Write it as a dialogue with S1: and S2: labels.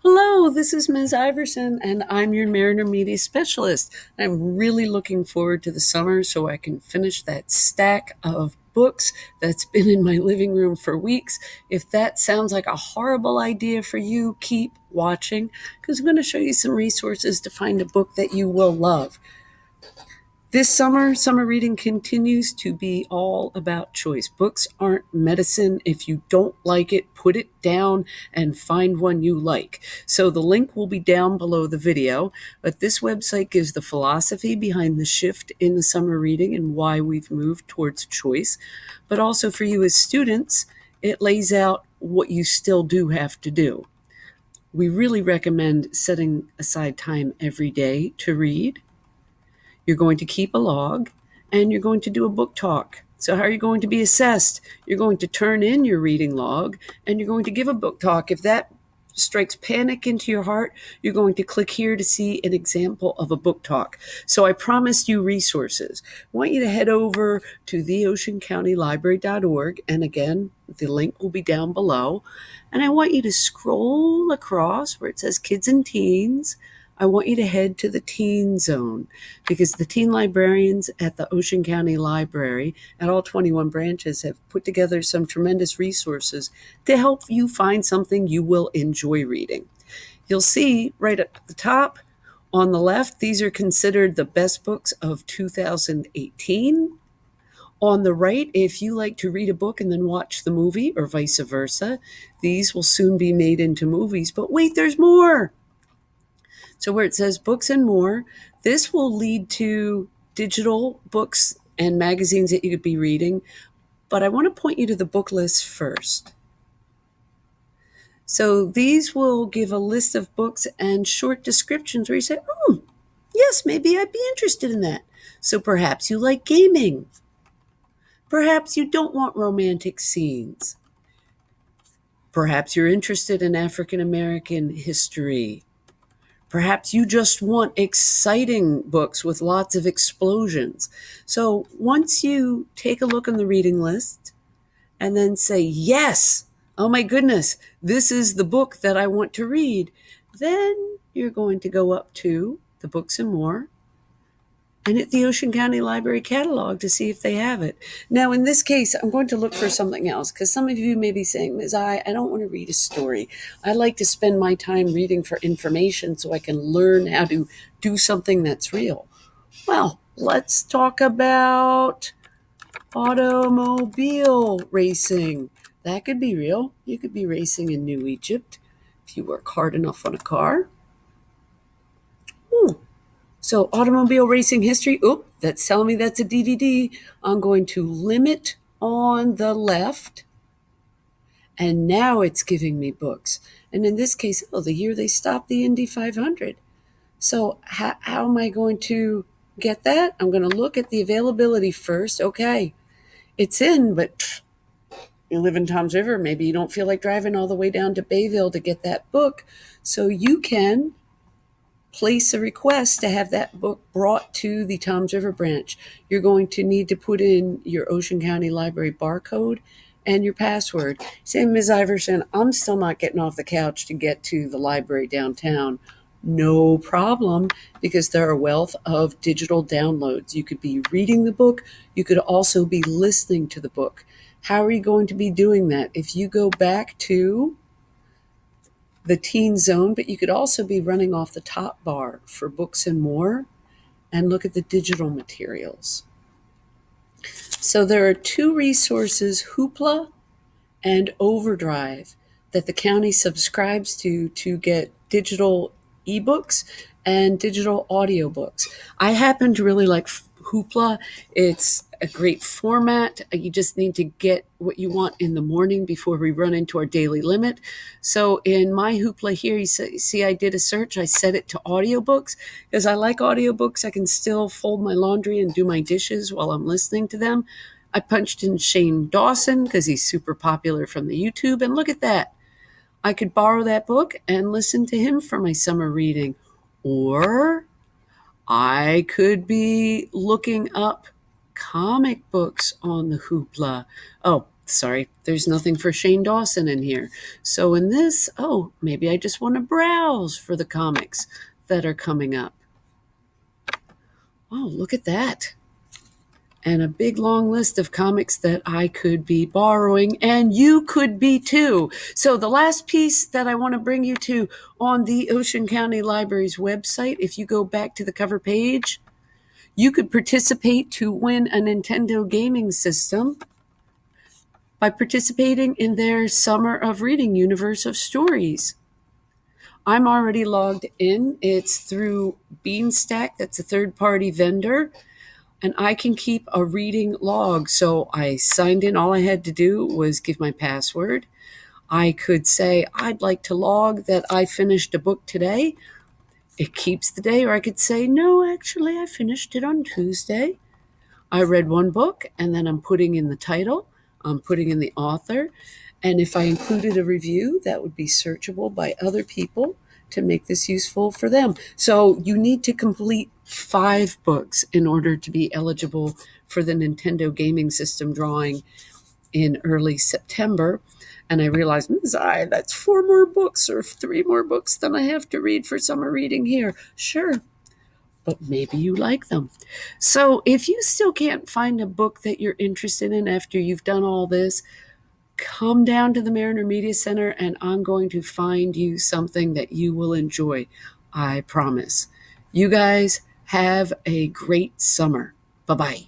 S1: Hello, this is Ms. Iverson, and I'm your Mariner Media Specialist. I'm really looking forward to the summer so I can finish that stack of books that's been in my living room for weeks. If that sounds like a horrible idea for you, keep watching because I'm going to show you some resources to find a book that you will love. This summer reading continues to be all about choice. Books aren't medicine. If you don't like it, put it down and find one you like. So the link will be down below the video, but this website gives the philosophy behind the shift in the summer reading and why we've moved towards choice. But also for you as students, it lays out what you still do have to do. We really recommend setting aside time every day to read. You're going to keep a log, and you're going to do a book talk. So how are you going to be assessed? You're going to turn in your reading log, and you're going to give a book talk. If that strikes panic into your heart, you're going to click here to see an example of a book talk. So I promised you resources. I want you to head over to theoceancountylibrary.org, and again, the link will be down below. And I want you to scroll across where it says Kids and Teens. I want you to head to the teen zone because the teen librarians at the Ocean County Library at all 21 branches have put together some tremendous resources to help you find something you will enjoy reading. You'll see right at the top on the left, these are considered the best books of 2018. On the right, if you like to read a book and then watch the movie or vice versa, these will soon be made into movies. But wait, there's more. So where it says books and more, this will lead to digital books and magazines that you could be reading. But I want to point you to the book list first. So these will give a list of books and short descriptions where you say, yes, maybe I'd be interested in that. So perhaps you like gaming. Perhaps you don't want romantic scenes. Perhaps you're interested in African American history. Perhaps you just want exciting books with lots of explosions. So once you take a look on the reading list and then say, yes, oh my goodness, this is the book that I want to read, then you're going to go up to the books and more and hit the Ocean County Library catalog to see if they have it. Now, in this case, I'm going to look for something else because some of you may be saying, Ms. I don't want to read a story. I like to spend my time reading for information so I can learn how to do something that's real. Well, let's talk about automobile racing. That could be real. You could be racing in New Egypt if you work hard enough on a car. So automobile racing history, that's telling me that's a DVD. I'm going to limit on the left. And now it's giving me books. And in this case, the year they stopped the Indy 500. So how am I going to get that? I'm going to look at the availability first. Okay, it's in, but you live in Toms River. Maybe you don't feel like driving all the way down to Bayville to get that book. So you can place a request to have that book brought to the Toms River branch. You're going to need to put in your Ocean County Library barcode and your password. Say, Ms. Iverson, I'm still not getting off the couch to get to the library downtown. No problem, because there are a wealth of digital downloads. You could be reading the book. You could also be listening to the book. How are you going to be doing that? If you go back to the teen zone, but you could also be running off the top bar for books and more and look at the digital materials. So there are two resources, Hoopla and Overdrive, that the county subscribes to get digital ebooks and digital audiobooks. I happen to really like Hoopla. It's a great format. You just need to get what you want in the morning before we run into our daily limit. So in my Hoopla here, you see I did a search. I set it to audiobooks because I like audiobooks. I can still fold my laundry and do my dishes while I'm listening to them. I punched in Shane Dawson because he's super popular from the YouTube, and look at that. I could borrow that book and listen to him for my summer reading. Or I could be looking up comic books on the Hoopla. Oh, sorry, there's nothing for Shane Dawson in here. So in this, oh, maybe I just want to browse for the comics that are coming up. Oh, look at that. And a big long list of comics that I could be borrowing, and you could be too. So the last piece that I want to bring you to on the Ocean County Library's website, if you go back to the cover page, you could participate to win a Nintendo gaming system by participating in their Summer of Reading universe of stories. I'm already logged in. It's through Beanstack, that's a third-party vendor, and I can keep a reading log. So I signed in. All I had to do was give my password. I could say, I'd like to log that I finished a book today. It keeps the day. Or I could say, no, actually, I finished it on Tuesday. I read one book, and then I'm putting in the title, I'm putting in the author, and if I included a review, that would be searchable by other people to make this useful for them. So you need to complete 5 books in order to be eligible for the Nintendo gaming system drawing in early September. And I realized, that's 4 more books or 3 more books than I have to read for summer reading here. Sure, but maybe you like them. So if you still can't find a book that you're interested in after you've done all this, come down to the Mariner Media Center and I'm going to find you something that you will enjoy. I promise. You guys have a great summer. Bye-bye.